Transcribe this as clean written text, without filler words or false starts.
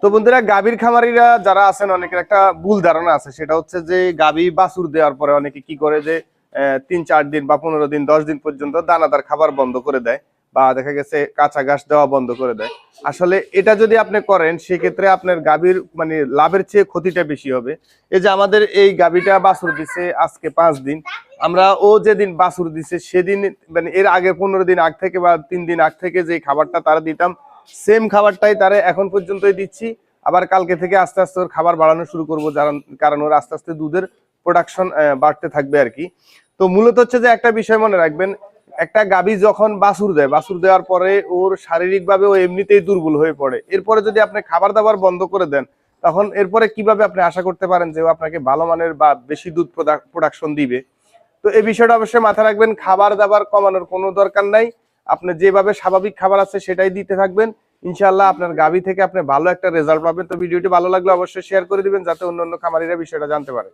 তো বন্ধুরা, গাভীর খামারিরা যারা আছেন অনেকের একটা ভুল ধারণা আছে, সেটা হচ্ছে যে গাভী বাছুর দেওয়ার পরে অনেকে কি করে যে 3-4 দিন বা 15 দিন 10 দিন পর্যন্ত দানাদার খাবার বন্ধ করে দেয়, বা দেখা গেছে কাঁচা ঘাস দেওয়া বন্ধ করে দেয়। আসলে এটা যদি আপনি করেন সেক্ষেত্রে আপনার গাভীর মানে লাভের চেয়ে ক্ষতিটা বেশি হবে। এই যে আমাদের এই গাভীটা বাছুর দিছে আজকে 5 দিন, আমরা ও যেদিন বাছুর দিছে সেদিন মানে এর আগে 15 দিন আগ থেকে বা 3 দিন আগ থেকে যে খাবারটা তারা দিতাম, সেম খাবারটাই তারা এখন পর্যন্তই দিচ্ছি। আবার কালকে থেকে আস্তে আস্তে ওর খাবার বাড়ানো শুরু করবো, কারণ ওর আস্তে আস্তে দুধের প্রোডাকশন বাড়তে থাকবে আর কি। তো মূলত হচ্ছে যে একটা বিষয় মনে রাখবেন, একটা গাভী যখন বাছুর দেয়, বাছুর দেওয়ার পরে ওর শারীরিক ভাবে ও এমনিতেই দুর্বল হয়ে পড়ে। এরপরে যদি আপনি খাবার দাবার বন্ধ করে দেন, তখন এরপরে কিভাবে আপনি আশা করতে পারেন যে ও আপনাকে ভালো মানের বা বেশি দুধ প্রোডাকশন দিবে? তো এই বিষয়টা অবশ্যই মাথায় রাখবেন। খাবার দাবার কমানোর কোনো দরকার নাই, আপনি যেভাবে স্বাভাবিক খাবার আছে সেটাই দিতে থাকবেন। ইনশাআল্লাহ আপনার গাভী থেকে আপনি ভালো একটা রেজাল্ট পাবেন। তো ভিডিওটি ভালো লাগলে অবশ্যই শেয়ার করে দিবেন, যাতে অন্য খামারিরা বিষয়টা জানতে পারে।